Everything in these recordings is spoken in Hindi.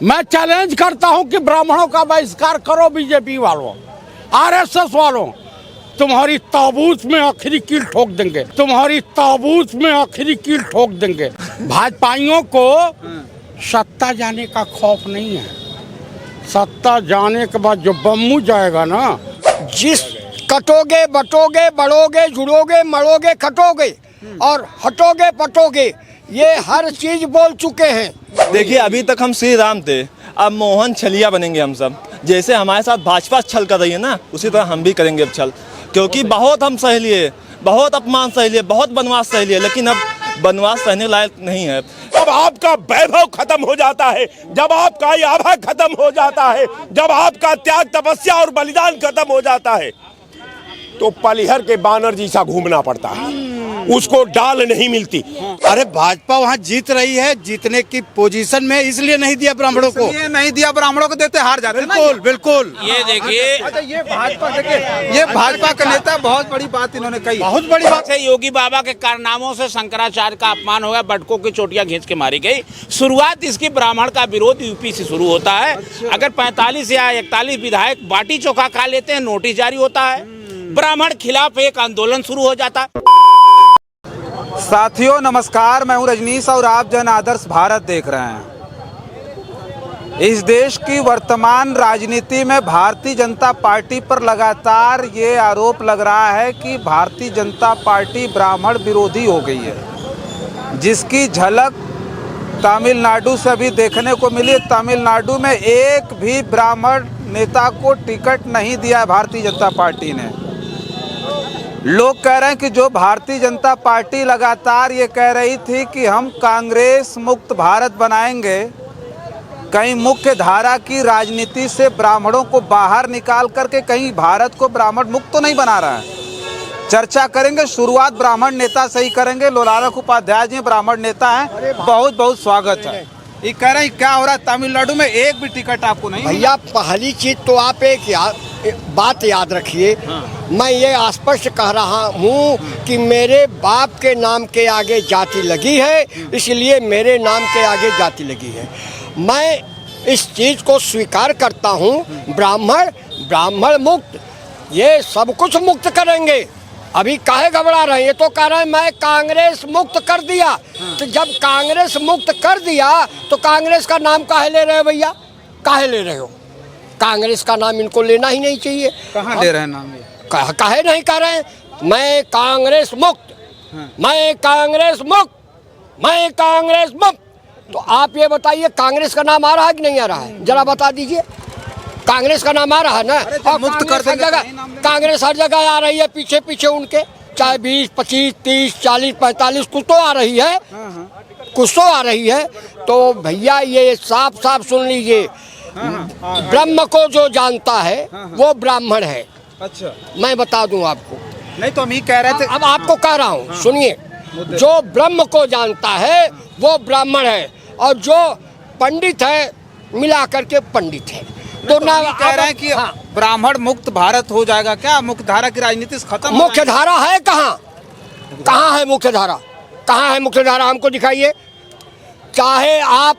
मैं चैलेंज करता हूं कि ब्राह्मणों का बहिष्कार करो, बीजेपी वालों, आरएसएस वालों, तुम्हारी ताबूत में आखिरी कील ठोक देंगे, तुम्हारी ताबूत में आखिरी कील ठोक देंगे। भाजपाइयों को सत्ता जाने का खौफ नहीं है, सत्ता जाने के बाद जो बम्मू जाएगा ना, जिस कटोगे बटोगे बढ़ोगे जुड़ोगे मरोगे खटोगे और हटोगे पटोगे, ये हर चीज बोल चुके हैं। देखिए, अभी तक हम श्री राम थे, अब मोहन छलिया बनेंगे हम सब। जैसे हमारे साथ भाजपा छल कर रही है ना, उसी तरह हम भी करेंगे अब छल, क्योंकि बहुत हम सह लिए, बहुत अपमान सह लिए, बहुत बनवास सह लिए, लेकिन अब बनवास सहने लायक नहीं है। जब आपका वैभव खत्म हो जाता है, जब आपका याभा खत्म हो जाता है, जब आपका त्याग तपस्या और बलिदान खत्म हो जाता है, तो पलिहर के बानर जैसा घूमना पड़ता है, उसको डाल नहीं मिलती। अरे भाजपा वहाँ जीत रही है, जीतने की पोजीशन में, इसलिए नहीं दिया ब्राह्मणों को, ये नहीं दिया ब्राह्मणों को, देते हार जाते। बिल्कुल बिल्कुल। ये देखिए, अच्छा, ये भाजपा, देखिए ये भाजपा का नेता, बहुत बड़ी बात इन्होंने कही, बहुत बड़ी बात से योगी बाबा के कारनामों से शंकराचार्य का अपमान हो गया, बटकों की चोटियां खींच के मारी गई। शुरुआत इसकी ब्राह्मण का विरोध यूपी से शुरू होता है। अगर 45 या 41 विधायक बाटी चोखा खा लेते हैं, नोटिस जारी होता है, ब्राह्मण खिलाफ एक आंदोलन शुरू हो जाता है। साथियों नमस्कार, मैं हूं रजनीश और आप जन आदर्श भारत देख रहे हैं। इस देश की वर्तमान राजनीति में भारतीय जनता पार्टी पर लगातार ये आरोप लग रहा है कि भारतीय जनता पार्टी ब्राह्मण विरोधी हो गई है, जिसकी झलक तमिलनाडु से अभी देखने को मिली। तमिलनाडु में एक भी ब्राह्मण नेता को टिकट नहीं दिया भारतीय जनता पार्टी ने। लोग कह रहे हैं कि जो भारतीय जनता पार्टी लगातार ये कह रही थी कि हम कांग्रेस मुक्त भारत बनाएंगे, कहीं मुख्य धारा की राजनीति से ब्राह्मणों को बाहर निकाल करके कहीं भारत को ब्राह्मण मुक्त तो नहीं बना रहा है। चर्चा करेंगे, शुरुआत ब्राह्मण नेता से ही करेंगे। लोलारक उपाध्याय जी ब्राह्मण नेता हैं, बहुत बहुत स्वागत है। ये कह रहे हैं क्या हो रहा है तमिलनाडु में, एक भी टिकट आपको नहीं? भैया पहली चीज तो आप एक बात याद रखिए, मैं ये स्पष्ट कह रहा हूँ कि मेरे बाप के नाम के आगे जाति लगी है, इसलिए मेरे नाम के आगे जाति लगी है। मैं इस चीज को स्वीकार करता हूँ। ब्राह्मण मुक्त, ये सब कुछ मुक्त करेंगे। अभी काहे घबरा रहे हैं? ये तो कह रहे हैं मैं कांग्रेस मुक्त कर दिया। तो जब कांग्रेस मुक्त कर दिया तो कांग्रेस का नाम काहे ले रहे हो भैया? काहे ले रहे हो? कांग्रेस का नाम इनको लेना ही नहीं चाहिए। कहाँ ले रहे हैं नाम? ये काहे नहीं कह रहे हैं मैं कांग्रेस मुक्त, मैं कांग्रेस मुक्त, मैं कांग्रेस मुक्त? तो आप ये बताइए कांग्रेस का नाम आ रहा है कि नहीं आ रहा है? जरा बता दीजिए। कांग्रेस का नाम आ रहा है ना? और मुक्त कर जगह कांग्रेस हर जगह आ रही है, पीछे पीछे उनके, चाहे 20, 25, 30, 40, 45 कुछ तो आ रही है, कुछ तो आ रही है। तो भैया ये साफ साफ सुन लीजिए, ब्रह्म को जो जानता है वो ब्राह्मण है। अच्छा, मैं बता दूं आपको। नहीं तो हम ही कह रहे थे। अब आपको कह रहा हूँ, सुनिए, जो ब्रह्म को जानता है वो ब्राह्मण है, और जो पंडित है मिला करके पंडित है। तो ना कह रहे हैं कि ब्राह्मण मुक्त भारत हो जाएगा क्या? मुख्य धारा की राजनीति खत्म? मुख्य धारा है कहाँ? कहाँ है मुख्य धारा? कहाँ है मुख्य धारा? हमको दिखाइए। चाहे आप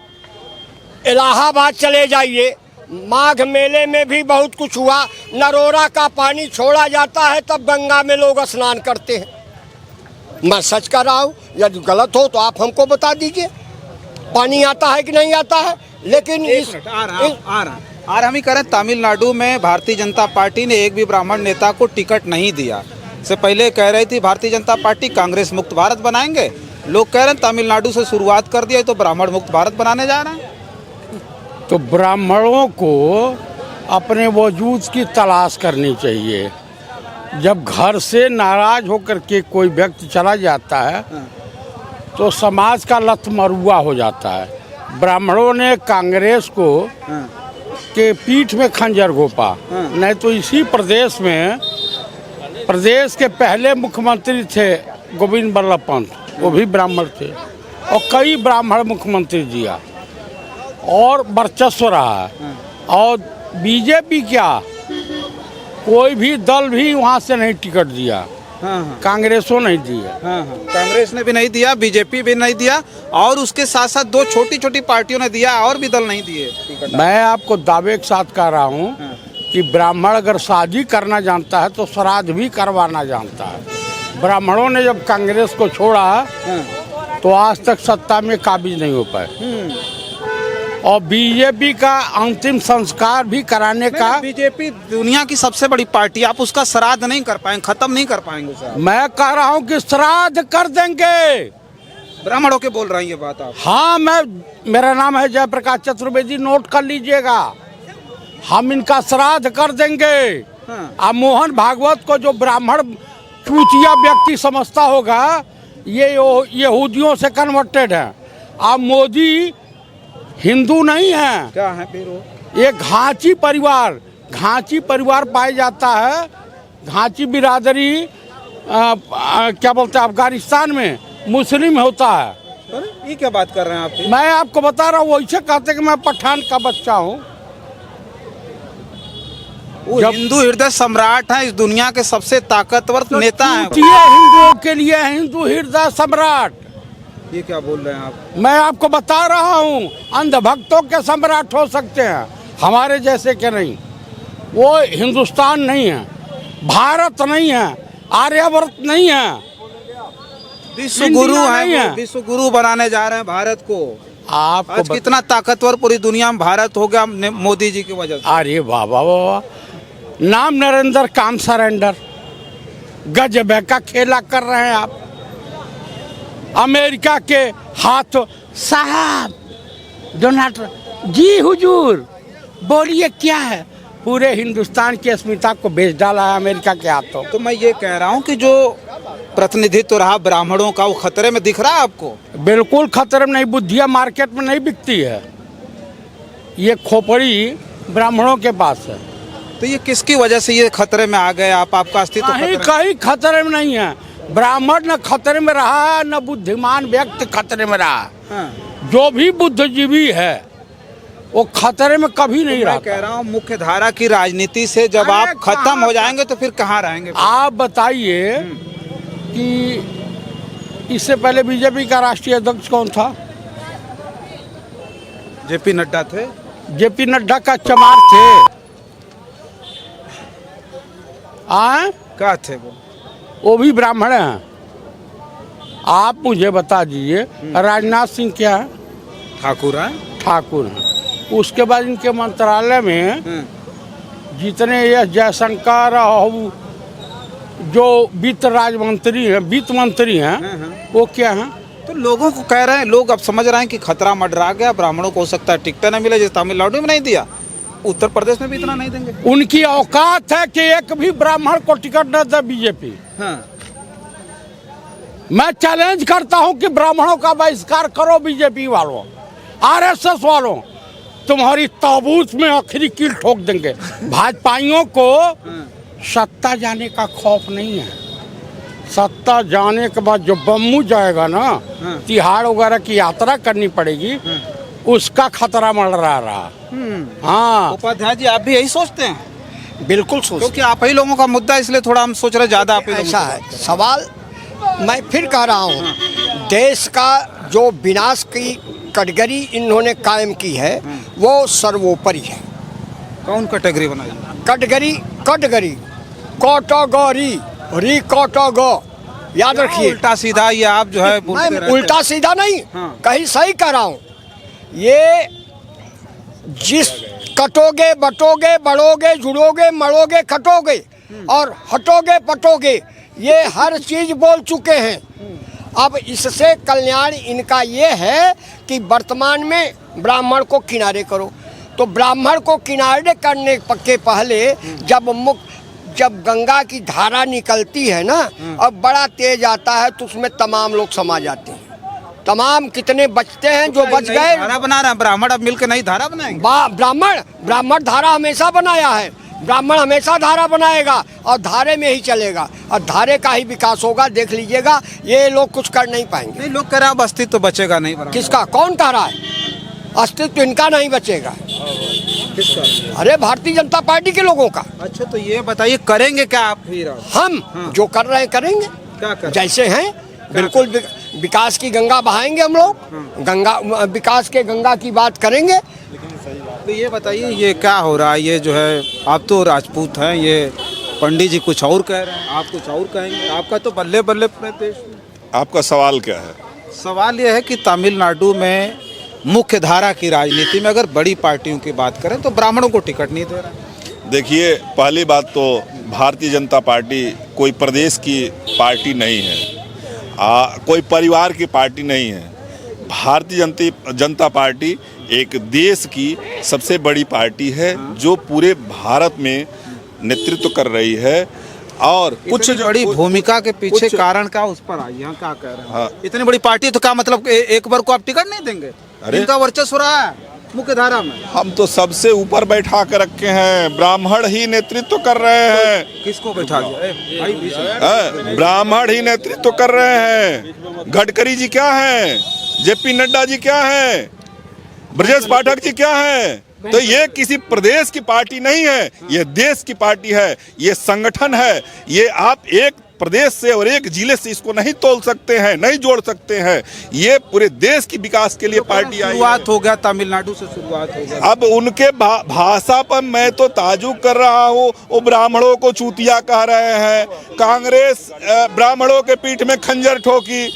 इलाहाबाद चले जाइए, माघ मेले में भी बहुत कुछ हुआ। नरोरा का पानी छोड़ा जाता है तब गंगा में लोग स्नान करते हैं। मैं सच कर रहा हूँ, यदि गलत हो तो आप हमको बता दीजिए। पानी आता है कि नहीं आता है? लेकिन हम ही कह रहे हैं तमिलनाडु में भारतीय जनता पार्टी ने एक भी ब्राह्मण नेता को टिकट नहीं दिया। से पहले कह रही थी भारतीय जनता पार्टी कांग्रेस मुक्त भारत बनाएंगे। लोग कह रहे हैं तमिलनाडु से शुरुआत कर दिया तो ब्राह्मण मुक्त भारत बनाने जा रहे हैं। तो ब्राह्मणों को अपने वजूद की तलाश करनी चाहिए। जब घर से नाराज होकर के कोई व्यक्ति चला जाता है तो समाज का लथमरुआ हो जाता है। ब्राह्मणों ने कांग्रेस को के पीठ में खंजर घोंपा, नहीं तो इसी प्रदेश में, प्रदेश के पहले मुख्यमंत्री थे गोविंद बल्लभ पंत, वो भी ब्राह्मण थे, और कई ब्राह्मण मुख्यमंत्री दिया और वर्चस्व रहा है। और बीजेपी क्या, कोई भी दल भी वहाँ से नहीं टिकट दिया। हाँ, हाँ। कांग्रेसों नहीं दी है। हाँ, हाँ। कांग्रेस ने भी नहीं दिया, बीजेपी भी नहीं दिया, और उसके साथ साथ दो छोटी छोटी पार्टियों ने दिया, और भी दल नहीं दिए। मैं आपको दावे के साथ कह रहा हूँ हाँ। कि ब्राह्मण अगर शादी करना जानता है तो श्राद्ध भी करवाना जानता है। ब्राह्मणों ने जब कांग्रेस को छोड़ा हाँ। तो आज तक सत्ता में काबिज नहीं हो पाए, और बीजेपी का अंतिम संस्कार भी कराने का। बीजेपी दुनिया की सबसे बड़ी पार्टी, आप उसका श्राद्ध नहीं कर पाएंगे, खत्म नहीं कर पाएंगे उसे। मैं कह रहा हूँ कि श्राद्ध कर देंगे। ब्राह्मणों के बोल रही हैं ये बात आप? हाँ, मेरा नाम है जयप्रकाश चतुर्वेदी, नोट कर लीजिएगा। हम इनका श्राद्ध कर देंगे। हाँ। अब मोहन भागवत को जो ब्राह्मण चूतिया व्यक्ति समझता होगा, ये यहूदियों से कन्वर्टेड है। अब मोदी हिंदू नहीं है, क्या है फिर वो? ये घाची परिवार पाया जाता है। घाची बिरादरी क्या बोलते हैं, अफगानिस्तान में मुस्लिम होता है। अरे ये क्या बात कर रहे हैं आप? मैं आपको बता रहा हूँ, वैसे कहते कि मैं पठान का बच्चा हूँ। वो हिंदू हृदय सम्राट है, इस दुनिया के सबसे ताकतवर नेता हैं। हिंदुओं के लिए हिंदू हृदय सम्राट। ये क्या बोल रहे हैं आप? मैं आपको बता रहा हूँ, अंधभक्तों के सम्राट हो सकते हैं, हमारे जैसे के नहीं। वो हिंदुस्तान नहीं है, भारत नहीं है, आर्यवर्त नहीं है, विश्व गुरु नहीं है, है। वो विश्व गुरु बनाने जा रहे हैं भारत को। आपको आज कितना ताकतवर पूरी दुनिया में भारत हो गया मोदी जी की वजह से। अरे वाह वाह वाह, नाम नरेंद्र काम सरेंडर, गजब का खेला कर रहे हैं आप। अमेरिका के हाथों साहब डोनाल्ड जी हुजूर बोलिए क्या है, पूरे हिंदुस्तान की अस्मिता को बेच डाला है अमेरिका के हाथों। तो मैं ये कह रहा हूँ कि जो प्रतिनिधित्व रहा ब्राह्मणों का, वो खतरे में दिख रहा है आपको? बिल्कुल खतरे में नहीं, बुद्धिया मार्केट में नहीं बिकती है, ये खोपड़ी ब्राह्मणों के पास है। तो ये किसकी वजह से ये खतरे में आ गए आप? आपका अस्तित्व कहीं खतरे में नहीं है। ब्राह्मण न खतरे में रहा, न बुद्धिमान व्यक्ति खतरे में रहा। हाँ। जो भी बुद्धिजीवी है वो खतरे में कभी नहीं रहा। मैं कह रहा हूँ मुख्य धारा की राजनीति से जब आप खत्म हो जाएंगे तो फिर कहाँ रहेंगे? आप बताइए कि इससे पहले बीजेपी का राष्ट्रीय अध्यक्ष कौन था? जेपी नड्डा थे। जेपी नड्डा का चमार थे। क्या थे वो भी ब्राह्मण हैं। आप मुझे बता दीजिए, राजनाथ सिंह क्या है? ठाकुर है। ठाकुर हैं। उसके बाद इनके मंत्रालय में जितने ये जयशंकर और जो वित्त मंत्री हैं, वो क्या हैं? तो लोगों को कह रहे हैं, लोग अब समझ रहे हैं कि खतरा मंडरा गया, ब्राह्मणों को हो सकता है टिकट न मिले, जैसे तमिलनाडु में नहीं दिया, उत्तर प्रदेश में भी इतना नहीं देंगे। उनकी औकात है कि एक भी ब्राह्मण को टिकट न दे बीजेपी। हाँ। मैं चैलेंज करता हूं कि ब्राह्मणों का बहिष्कार करो, बीजेपी वालों, आरएसएस वालों, तुम्हारी ताबूत में आखिरी कील ठोक देंगे। भाजपाइयों को सत्ता जाने का खौफ नहीं है। सत्ता जाने के बाद जो बम्मू जाएगा ना, तिहाड़ वगैरह की यात्रा करनी पड़ेगी, उसका खतरा मंडरा रहा। हाँ उपाध्याय जी, आप भी यही सोचते हैं? बिल्कुल सोच, क्योंकि आप ही लोगों का मुद्दा, इसलिए थोड़ा हम सोच रहे ज्यादा आप ही लोगों ऐसा का। है सवाल। मैं फिर कह रहा हूँ, देश का जो विनाश की कटघरी इन्होंने कायम की है वो सर्वोपरि है। कौन कैटेगरी बनाई? कटघरी याद रखिए। उल्टा सीधा ये आप जो है बोलते मैं रहते उल्टा हैं। सीधा नहीं, हाँ। कहीं सही कह रहा हूँ। ये जिस कटोगे बटोगे बढ़ोगे जुड़ोगे मरोगे खटोगे और हटोगे पटोगे, ये हर चीज बोल चुके हैं। अब इससे कल्याण इनका ये है कि वर्तमान में ब्राह्मण को किनारे करो। तो ब्राह्मण को किनारे करने के पहले जब गंगा की धारा निकलती है ना, और बड़ा तेज आता है, तो उसमें तमाम लोग समा जाते हैं। तमाम कितने बचते हैं जो बच गए। धारा बना रहे हैं ब्राह्मण, अब मिलकर नई धारा बनाएंगे। ब्राह्मण धारा हमेशा बनाया है, ब्राह्मण हमेशा धारा बनाएगा और धारे में ही चलेगा और धारे का ही विकास होगा। देख लीजिएगा, ये लोग कुछ कर नहीं पाएंगे। नहीं, लोग कह रहे हैं अस्तित्व तो बचेगा नहीं। किसका? कौन कह रहा है? अस्तित्व इनका नहीं बचेगा। किसका? अरे भारतीय जनता पार्टी के लोगों का। अच्छा, तो ये बताइए करेंगे क्या आप फिर? हम जो कर रहे हैं करेंगे, क्या कर? जैसे हैं बिल्कुल विकास की गंगा बहाएंगे हम लोग, गंगा विकास के गंगा की बात करेंगे। तो ये बताइए ये क्या हो रहा है? ये जो है आप तो राजपूत हैं, ये पंडित जी कुछ और कह रहे हैं, आप कुछ और कहेंगे। आपका तो बल्ले बल्ले पूरे देश में। आपका सवाल क्या है? सवाल ये है कि तमिलनाडु में मुख्य धारा की राजनीति में अगर बड़ी पार्टियों की बात करें तो ब्राह्मणों को टिकट नहीं दे रहा। देखिए, पहली बात तो भारतीय जनता पार्टी कोई प्रदेश की पार्टी नहीं है, कोई परिवार की पार्टी नहीं है। भारतीय जनता पार्टी एक देश की सबसे बड़ी पार्टी है जो पूरे भारत में नेतृत्व कर रही है। और कुछ बड़ी भूमिका के पीछे कारण क्या, उस पर आइए। यहाँ क्या कह रहे हैं? हाँ। इतनी बड़ी पार्टी तो क्या मतलब एक बार को आप टिकट नहीं देंगे? अरे इनका वर्चस्व रहा है मुख्य धारा में। हम तो सबसे ऊपर बैठा कर रखे हैं, ब्राह्मण ही नेतृत्व कर रहे हैं। किसको बैठा दिया? ब्राह्मण ही नेतृत्व कर रहे हैं। गडकरी जी क्या हैं, जेपी नड्डा जी क्या हैं, ब्रजेश पाठक जी क्या हैं। तो ये किसी प्रदेश की पार्टी नहीं है, ये देश की पार्टी है, ये संगठन है। ये आप एक प्रदेश से और एक जिले से इसको नहीं तोल सकते हैं, नहीं जोड़ सकते हैं। ये पूरे देश की विकास के लिए पार्टी आई। शुरुआत हो गया, तमिलनाडु से शुरुआत हो गया। अब उनके भाषा पर मैं तो ताजुब कर रहा हूँ। वो ब्राह्मणों को चूतिया कह रहे हैं, कांग्रेस ब्राह्मणों के पीठ में खंजर ठोकी,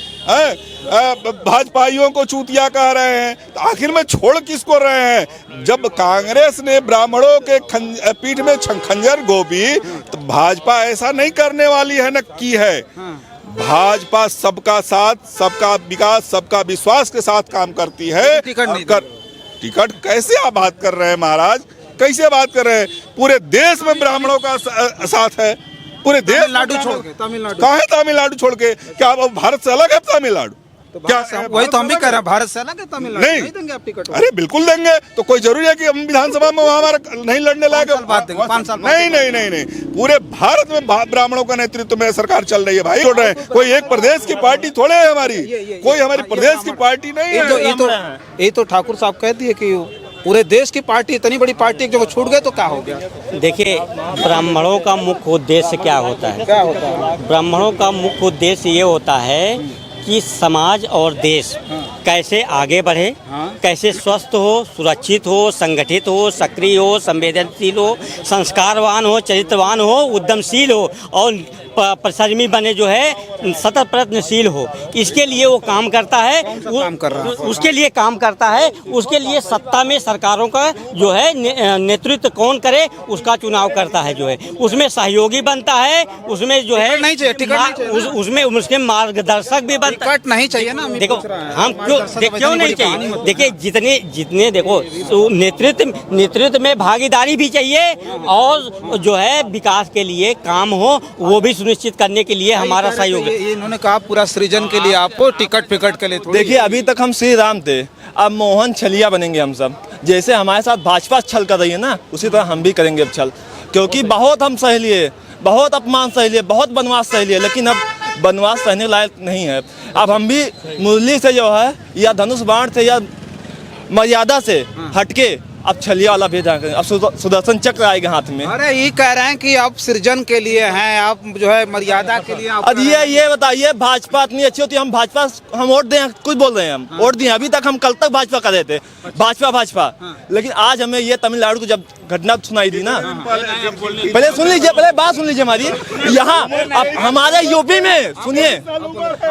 भाजपाइयों को चूतिया कह रहे हैं। तो आखिर में छोड़ किसको रहे हैं? जब कांग्रेस ने ब्राह्मणों के पीठ में खंजर गोपी, तो भाजपा ऐसा नहीं करने वाली है, न की है। भाजपा सबका साथ, सबका विकास, सबका विश्वास के साथ काम करती है। टिकट कैसे आप बात कर रहे हैं महाराज? कैसे बात कर रहे हैं? पूरे देश में ब्राह्मणों का साथ है, पूरे देश। तमिलनाडु छोड़ के, तमिलनाडु कहाँ है तमिलनाडु छोड़ के? क्या अब भारत से अलग है तमिलनाडु? तो क्या वही तो हम भी कह रहे हैं, भारत से अलग है तमिलनाडु। नहीं देंगे आप टिकट? अरे बिल्कुल देंगे। तो कोई जरूरी है कि हम विधानसभा में हमारा नहीं लड़ने लायक? 5 साल नहीं। पूरे भारत में ब्राह्मणों का नेतृत्व में सरकार चल रही है भाई। छोड़ रहे हैं, कोई एक प्रदेश की पार्टी थोड़े है हमारी, कोई हमारी प्रदेश की पार्टी नहीं है। ये तो ठाकुर साहब कह दिए कि पूरे देश की पार्टी, इतनी बड़ी पार्टी जब छूट गए तो क्या हो गया? देखिए, ब्राह्मणों का मुख्य उद्देश्य क्या होता है? ब्राह्मणों का मुख्य उद्देश्य ये होता है कि समाज और देश कैसे आगे बढ़े, कैसे स्वस्थ हो, सुरक्षित हो, संगठित हो, सक्रिय हो, संवेदनशील हो, संस्कारवान हो, चरित्रवान हो, उद्यमशील हो और परिश्रमी बने, जो है सतत प्रयत्नशील हो। इसके लिए वो काम करता है। उसके लिए काम करता है। उसके लिए सत्ता में सरकारों का जो है नेतृत्व कौन करे उसका चुनाव करता है, जो है उसमें सहयोगी बनता है, उसमें जो है नहीं चाहिए टिकट, उसमें उसके मार्गदर्शक भी बनता है। टिकट नहीं चाहिए ना। देखो हम क्यों नहीं चाहिए? देखिए, जितने देखो नेतृत्व में भागीदारी भी चाहिए और जो है विकास के लिए काम हो वो भी सुनिश्चित करने के लिए हमारा सहयोग है। इन्होंने कहा पूरा सृजन के लिए आपको टिकट के लिए। देखिए, अभी तक हम श्री राम थे, अब मोहन छलिया बनेंगे हम सब। जैसे हमारे साथ भाजपा छल कर रही है ना, उसी तरह हम भी करेंगे अब छल। क्योंकि बहुत हम सह लिए, बहुत अपमान सह लिए, बहुत बनवास सह लिए, लेकिन अब बनवास सहने लायक नहीं है। अब हम भी मुरली से जो है या धनुष बाण से या मर्यादा से हटके अब छलिया वाला भेजा करें। अब सुदर्शन चक्र आएगा हाथ में। अरे ये कह रहे हैं कि आप सृजन के लिए हैं, आप जो है मर्यादा के लिए। अब ये बताइए, भाजपा इतनी अच्छी होती है, हम वोट दें? कुछ बोल रहे हैं हम वोट दिए। अभी तक हम कल तक भाजपा कर रहे थे, भाजपा। लेकिन आज हमें ये तमिलनाडु को जब घटना सुनाई दी ना, पहले सुन लीजिए, पहले बात सुन लीजिए हमारी। यहाँ अब हमारे यूपी में सुनिए,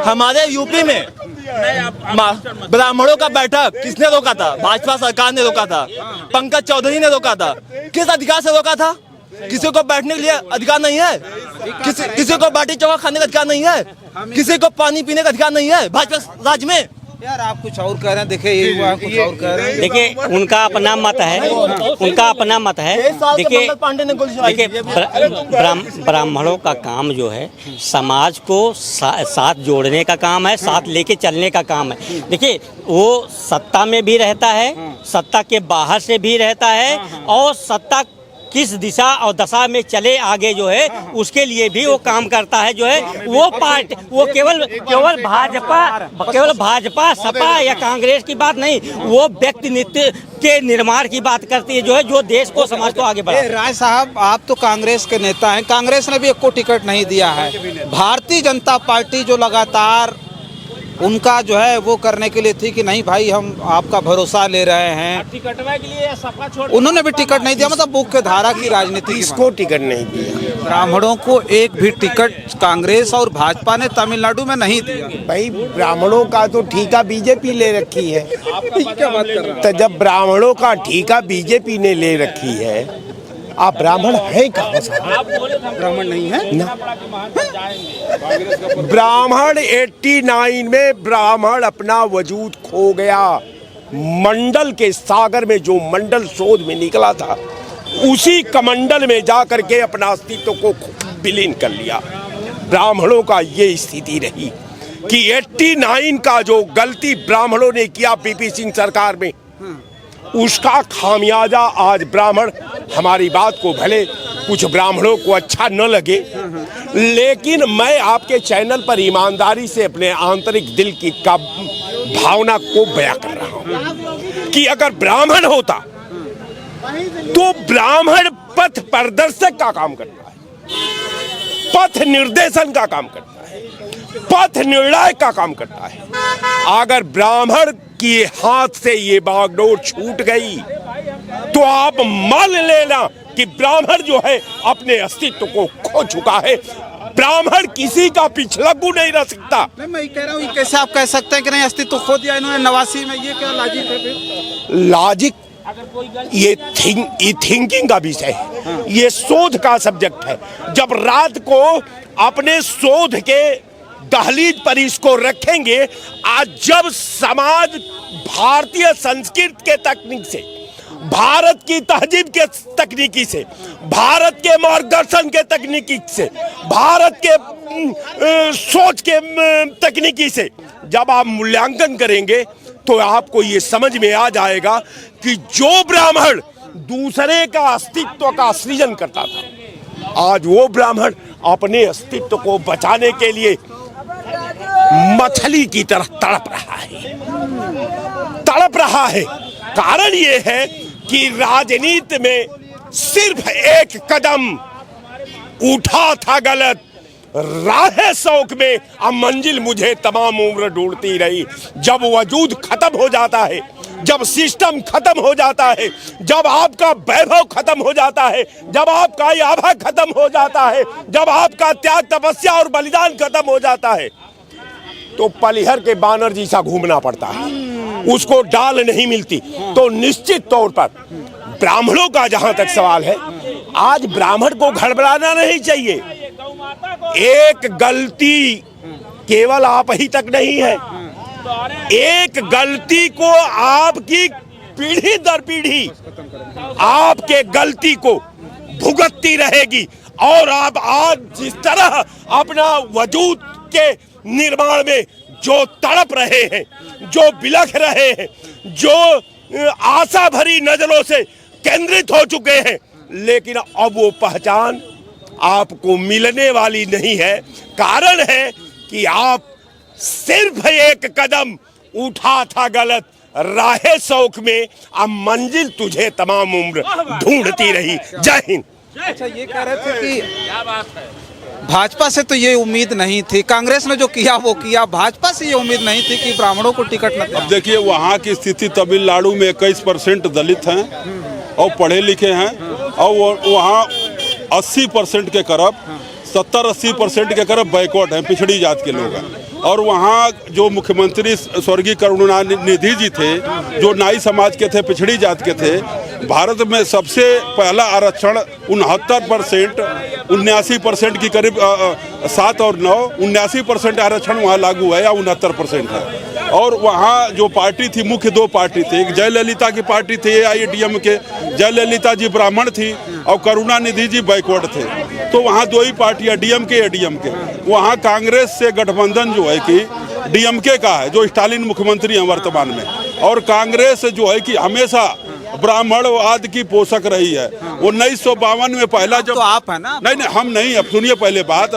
हमारे यूपी में ब्राह्मणों का बैठक किसने रोका था? भाजपा सरकार ने रोका था, पंकज चौधरी ने रोका था। किस अधिकार से रोका था? किसी को बैठने के लिए अधिकार नहीं है, किसी को बाटी चोखा खाने का अधिकार नहीं है, किसी को पानी पीने का अधिकार नहीं है भाजपा राज में। यार आप कुछ और कह रहे हैं, देखिए ये कुछ और कह रहे हैं। देखिए, उनका अपना मत है, उनका अपना मत है। देखिए, ब्राह्मणों का काम जो है समाज को साथ जोड़ने का काम है, साथ लेके चलने का काम है। देखिए, वो सत्ता में भी रहता है, सत्ता के बाहर से भी रहता है और सत्ता किस दिशा और दशा में चले आगे जो है उसके लिए भी वो काम करता है जो है। वो पार्टी वो केवल भाजपा सपा या कांग्रेस की बात नहीं, वो व्यक्तित्व के निर्माण की बात करती है जो है, जो देश को समाज को आगे बढ़ा। राय साहब, आप तो कांग्रेस के नेता हैं, कांग्रेस ने भी एक को टिकट नहीं दिया है। भारतीय जनता पार्टी जो लगातार उनका जो है वो करने के लिए थी कि नहीं भाई हम आपका भरोसा ले रहे हैं, टिकटवा के लिए सपा छोड़, उन्होंने भी टिकट नहीं दिया, मतलब मुख्य धारा की राजनीति। इसको टिकट नहीं दिया। ब्राह्मणों को एक भी टिकट कांग्रेस और भाजपा ने तमिलनाडु में नहीं दिया। भाई ब्राह्मणों का तो ठेका बीजेपी ले रखी है। क्या बात कर रहे हैं? तो जब ब्राह्मणों का ठेका बीजेपी ने ले रखी है, आप ब्राह्मण है कहाँ से? ब्राह्मण नहीं है ना। ब्राह्मण 89 में ब्राह्मण अपना वजूद खो गया। मंडल के सागर में जो मंडल शोध में निकला था, उसी कमंडल में जाकर के अपना अस्तित्व को विलीन कर लिया। ब्राह्मणों का ये स्थिति रही कि 89 का जो गलती ब्राह्मणों ने किया पीपी सिंह सरकार में, उसका खामियाजा आज ब्राह्मण, हमारी बात को भले कुछ ब्राह्मणों को अच्छा न लगे, लेकिन मैं आपके चैनल पर ईमानदारी से अपने आंतरिक दिल की का भावना को बयां कर रहा हूं कि अगर ब्राह्मण होता तो ब्राह्मण पथ प्रदर्शक का काम करता है, पथ निर्देशन का काम करता है, पथ निर्णायक का काम करता है। अगर ब्राह्मण के हाथ से ये बागडोर छूट गई तो आप मान लेना कि ब्राह्मण जो है अपने अस्तित्व को खो चुका है। ब्राह्मण किसी का पिछलग्गू नहीं रह सकता। नहीं, मैं कह रहा हूँ कैसे आप कह सकते हैं कि नहीं अस्तित्व खो दिया इन्होंने 89 में, ये क्या लॉजिक है फिर? लॉजिक ये थिंकिंग का विषय है, ये शोध का सब्जेक्ट है। जब रात को अपने शोध के दहलीज पर इसको रखेंगे, आज जब समाज भारतीय संस्कृति के तकनीक से, भारत की तहजीब के तकनीकी से, भारत के मार्गदर्शन के तकनीकी से, भारत के सोच के तकनीकी से जब आप मूल्यांकन करेंगे तो आपको ये समझ में आ जाएगा कि जो ब्राह्मण दूसरे का अस्तित्व का सृजन करता था, आज वो ब्राह्मण अपने अस्तित्व को बचाने के लिए मछली की तरह तड़प रहा है। कारण ये है कि राजनीति में सिर्फ एक कदम उठा था गलत, राह शौक में अब मंजिल मुझे तमाम उम्र ढूंढती रही। जब वजूद खत्म हो जाता है, जब सिस्टम खत्म हो जाता है, जब आपका वैभव खत्म हो जाता है, जब आपका आभा खत्म हो जाता है, जब आपका त्याग तपस्या और बलिदान खत्म हो जाता है, तो पलिहर के बानर जैसा घूमना पड़ता है, उसको डाल नहीं मिलती। तो निश्चित तौर पर ब्राह्मणों का जहां तक सवाल है, आज ब्राह्मण को घबराना नहीं चाहिए। एक गलती केवल आप ही तक नहीं है, एक गलती को आपकी पीढ़ी दर पीढ़ी आपके गलती को भुगतती रहेगी। और आप आज जिस तरह अपना वजूद के निर्माण में जो तड़प रहे हैं, जो बिलख रहे हैं, जो आशा भरी नजरों से केंद्रित हो चुके हैं, लेकिन अब वो पहचान आपको मिलने वाली नहीं है। कारण है कि आप सिर्फ एक कदम उठा था गलत, राहे शौक में अब मंजिल तुझे तमाम उम्र ढूंढती रही। जय हिंद। अच्छा, ये कह रहे थे कि भाजपा से तो ये उम्मीद नहीं थी, कांग्रेस ने जो किया वो किया, भाजपा से ये उम्मीद नहीं थी कि ब्राह्मणों को टिकट न। अब देखिए वहाँ की स्थिति, तमिलनाडु में 21% दलित हैं और पढ़े लिखे हैं, और वहाँ 80% के करीब 70-80% के करीब बैकवर्ड हैं, पिछड़ी जात के लोग हैं। और वहाँ जो मुख्यमंत्री स्वर्गीय करुणानिधि जी थे, जो नाई समाज के थे, पिछड़ी जात के थे, भारत में सबसे पहला आरक्षण 69%, 79% की करीब 7 और 9, 79% आरक्षण वहाँ लागू है या 69% है। और वहाँ जो पार्टी थी, मुख्य 2 पार्टी थी, एक जयललिता की पार्टी थी AIADM के, जयललिता जी ब्राह्मण थी और करुणानिधि जी बैकवर्ड थे। तो वहाँ 2 ही पार्टियाँ, DMK ADM के। वहाँ कांग्रेस से गठबंधन जो है कि DMK का है, जो स्टालिन मुख्यमंत्री हैं वर्तमान में, और कांग्रेस जो है कि हमेशा ब्राह्मणवाद की पोषक रही है। 1952 में पहला जब तो आप है ना? नहीं हम नहीं, अब सुनिए पहले बात,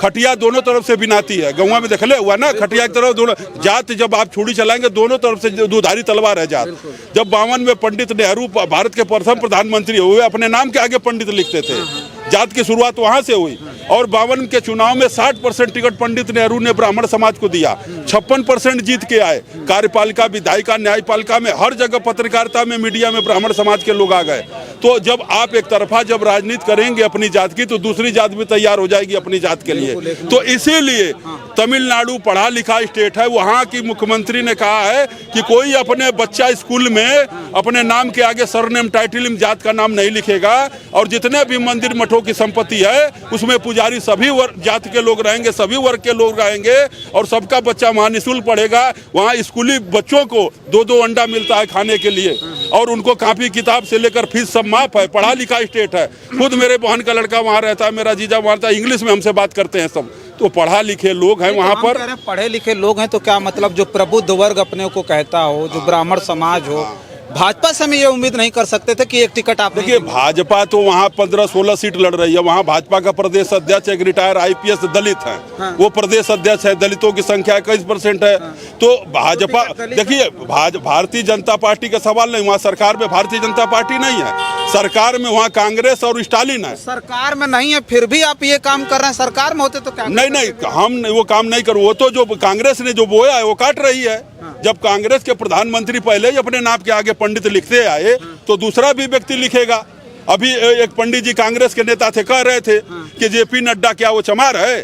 खटिया दोनों तरफ से बिनाती है। गौवा में देखले हुआ ना, खटिया की तरफ दोनों जात, जब आप छुरी चलाएंगे दोनों तरफ से दुधारी तलवार है जात। जब 52 में पंडित नेहरू भारत के प्रथम प्रधानमंत्री हुए, अपने नाम के आगे पंडित लिखते थे, जात की शुरुआत वहां से हुई। और 52 के चुनाव में 60% टिकट पंडित नेहरू ने ब्राह्मण समाज को दिया, 56% जीत के आए। कार्यपालिका, विधायिका, न्यायपालिका में हर जगह, पत्रकारिता में, मीडिया में ब्राह्मण समाज के लोग आ गए। तो जब आप एक तरफा जब राजनीति करेंगे अपनी जात की, तो दूसरी जात भी तैयार हो जाएगी अपनी जात के लिए। तो इसीलिए तमिलनाडु पढ़ा लिखा स्टेट है, वहाँ की मुख्यमंत्री ने कहा है कि कोई अपने बच्चा स्कूल में अपने नाम के आगे सरनेम, टाइटल, जात का नाम नहीं लिखेगा। और जितने भी मंदिर मठों की संपत्ति है उसमें पुजारी सभी जात के लोग रहेंगे, सभी वर्ग के लोग रहेंगे, और सबका बच्चा वहाँ निःशुल्क पढ़ेगा। वहाँ स्कूली बच्चों को 2-2 अंडा मिलता है खाने के लिए, और उनको कापी किताब से लेकर फीस सब माफ है। पढ़ा लिखा स्टेट है। खुद मेरे बहन का लड़का वहाँ रहता है, मेरा जीजा वहाँ रहता है, इंग्लिश में हमसे बात करते हैं सब। तो पढ़ा लिखे लोग हैं वहाँ पर। पढ़े लिखे लोग हैं तो क्या मतलब, जो प्रबुद्ध वर्ग अपने को कहता हो, जो ब्राह्मण समाज हो, भाजपा से हम ये उम्मीद नहीं कर सकते थे कि एक टिकट आप देखिए, भाजपा तो वहाँ 15-16 सीट लड़ रही है। वहाँ भाजपा का प्रदेश अध्यक्ष एक रिटायर IPS दलित है। हाँ। वो प्रदेश अध्यक्ष है। दलितों की संख्या 21% है। हाँ। तो भाजपा, देखिए भारतीय जनता पार्टी का सवाल नहीं, वहाँ सरकार में भारतीय जनता पार्टी नहीं है। सरकार में वहाँ कांग्रेस और स्टालिन है। सरकार में नहीं है, फिर भी आप ये काम कर रहे हैं। सरकार में होते तो क्या? नहीं, हम वो काम नहीं करूँ। वो तो जो कांग्रेस ने जो बोया है वो काट रही है। जब कांग्रेस के प्रधानमंत्री पहले ही अपने नाम के आगे पंडित लिखते आए, तो दूसरा भी व्यक्ति लिखेगा। अभी एक पंडित जी कांग्रेस के नेता थे, कह रहे थे कि JP नड्डा क्या वो चमार है?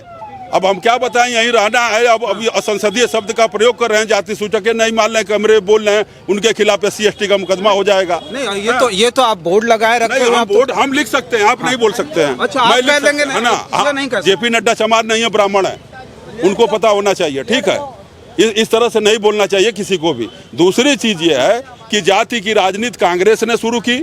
अब हम क्या बताएं, यहीं रहना है। अब असंसदीय शब्द का प्रयोग कर रहे हैं, जाति सूचक नहीं मान रहे, कमरे बोल रहे हैं, उनके खिलाफ SC/ST का मुकदमा हो जाएगा। नहीं, ये तो आप बोर्ड लगाए रखे हो। बोर्ड हम लिख सकते हैं, आप नहीं बोल सकते हैं। अच्छा, आप कह देंगे ना, JP नड्डा चमार नहीं है, ब्राह्मण है, उनको पता होना चाहिए। ठीक है, इस तरह से नहीं बोलना चाहिए किसी को भी। दूसरी चीज ये है कि जाति की राजनीति कांग्रेस ने शुरू की,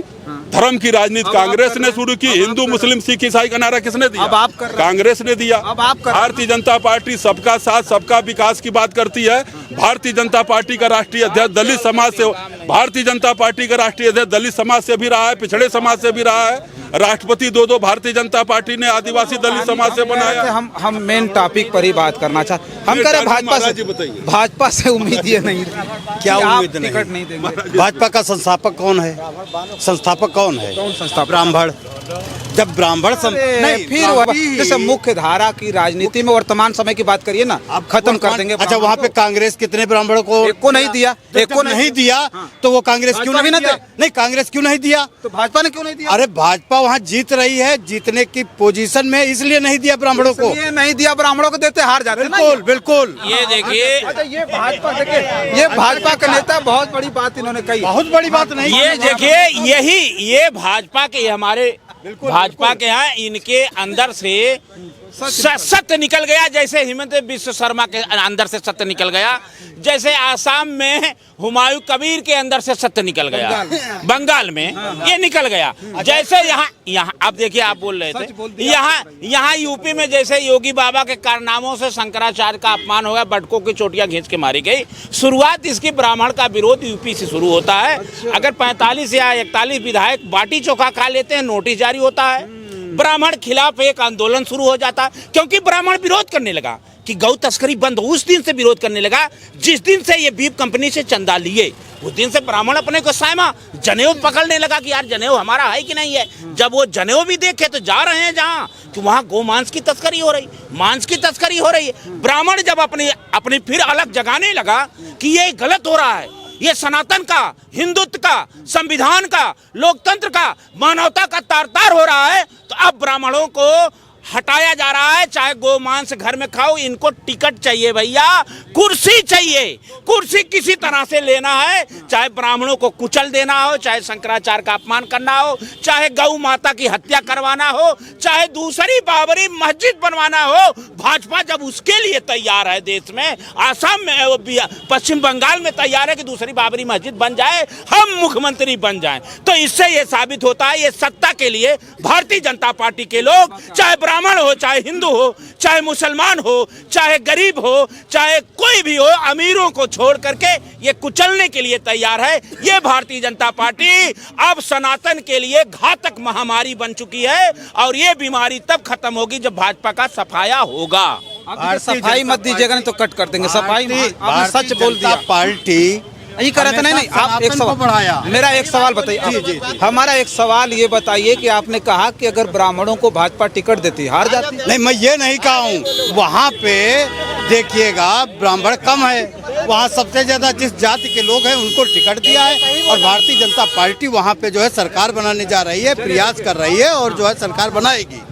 धर्म की राजनीति कांग्रेस ने शुरू की। हिंदू, मुस्लिम, सिख, ईसाई का नारा किसने दिया? अब आप कर रहे हैं। कांग्रेस ने दिया। अब आप कर रहे हैं। भारतीय जनता पार्टी सबका साथ, सबका विकास की बात करती है। भारतीय जनता पार्टी का राष्ट्रीय अध्यक्ष दलित समाज से, भारतीय जनता पार्टी का राष्ट्रीय अध्यक्ष दलित समाज से भी रहा है, पिछड़े समाज से भी रहा है। राष्ट्रपति 2 भारतीय जनता पार्टी ने आदिवासी दलित समाज से बनाया। हम मेन टॉपिक पर ही बात करना चाहते। हम कह रहे भाजपा से उम्मीद ये नहीं, क्या उम्मीद टिकट नहीं देंगे। भाजपा का संस्थापक कौन है? संस्थापक कौन है? कौन संस्थापक? ब्राह्मण। जब ब्राह्मण नहीं, फिर जैसे मुख्य धारा की राजनीति में वर्तमान समय की बात करिए ना, आप खत्म कर देंगे। अच्छा, वहाँ पे कांग्रेस कितने ब्राह्मणों को? एक को नहीं दिया। एक को नहीं दिया तो वो कांग्रेस क्यों नहीं दिया? नहीं, कांग्रेस क्यों नहीं दिया? तो भाजपा ने क्यों नहीं दिया? अरे भाजपा वहाँ जीत रही है, जीतने की पोजीशन में, इसलिए नहीं दिया ब्राह्मणों को। ये नहीं दिया, ब्राह्मणों को देते हार जाते। बिल्कुल बिल्कुल। ये देखिए, अच्छा, ये भाजपा, देखिए ये भाजपा के नेता, बहुत बड़ी बात इन्होंने कही। बहुत बड़ी बात नहीं। ये देखिए, ये भाजपा के, हमारे भाजपा के यहाँ इनके अंदर से सत्य निकल गया। जैसे हिमंत बिश्व शर्मा के अंदर से सत्य निकल गया, जैसे आसाम में हुमायूं कबीर के अंदर से सत्य निकल गया, बंगाल में ये निकल गया। जैसे यहाँ आप देखिए, आप बोल रहे थे यहाँ यूपी में जैसे योगी बाबा के कारनामों से शंकराचार्य का अपमान हो गया, बटकों की चोटियां खींच के मारी गई। शुरुआत इसकी ब्राह्मण का विरोध यूपी से शुरू होता है। अगर 45 या 41 विधायक बाटी चोखा खा लेते हैं, नोटिस जारी होता है, ब्राह्मण खिलाफ एक आंदोलन शुरू हो जाता, क्योंकि ब्राह्मण विरोध करने लगा कि गौ तस्करी बंद हो। उस दिन से विरोध करने लगा जिस दिन से ये बीफ कंपनी से चंदा लिए, उस दिन से ब्राह्मण अपने को सायमा जनेऊ पकड़ने लगा कि यार जनेऊ हमारा है कि नहीं है। जब वो जनेऊ भी देखे तो जा रहे हैं जहाँ कि वहाँ गौ मांस की तस्करी हो रही, मांस की तस्करी हो रही है। ब्राह्मण जब अपनी फिर अलग जगाने लगा कि ये गलत हो रहा है, ये सनातन का, हिंदुत्व का, संविधान का, लोकतंत्र का, मानवता का तार-तार हो रहा है, तो अब ब्राह्मणों को हटाया जा रहा है। चाहे गो मांस घर में खाओ, इनको टिकट चाहिए भैया, कुर्सी चाहिए। कुर्सी किसी तरह से लेना है, चाहे ब्राह्मणों को कुचल देना हो, चाहे शंकराचार्य का अपमान करना हो, चाहे गौ माता की हत्या करवाना हो, चाहे दूसरी बाबरी मस्जिद बनवाना हो। भाजपा जब उसके लिए तैयार है, देश में, आसाम में, पश्चिम बंगाल में तैयार है कि दूसरी बाबरी मस्जिद बन जाए, हम मुख्यमंत्री बन जाए, तो इससे ये साबित होता है ये सत्ता के लिए भारतीय जनता पार्टी के लोग, चाहे ब्राह्मण हो, चाहे हिंदू हो, चाहे मुसलमान हो, चाहे गरीब हो, चाहे कोई भी हो, अमीरों को छोड़ करके ये कुचलने के लिए तैयार है। ये भारतीय जनता पार्टी अब सनातन के लिए घातक महामारी बन चुकी है और ये बीमारी तब खत्म होगी जब भाजपा का सफाया होगा। सफाई मत दीजिएगा, नहीं तो कट कर देंगे। सफाई आपने सच बोल दिया। पार्टी यही कर रहे थे। नहीं आप एक सवाल बढ़ाया। मेरा एक सवाल बताइए। हमारा एक सवाल ये बताइए कि आपने कहा कि अगर ब्राह्मणों को भाजपा टिकट देती हार जाती। नहीं, मैं ये नहीं कहा हूँ। वहाँ पे देखिएगा ब्राह्मण कम है, वहाँ सबसे ज्यादा जिस जाति के लोग हैं उनको टिकट दिया है और भारतीय जनता पार्टी वहाँ पे जो है सरकार बनाने जा रही है, प्रयास कर रही है और जो है सरकार बनाएगी।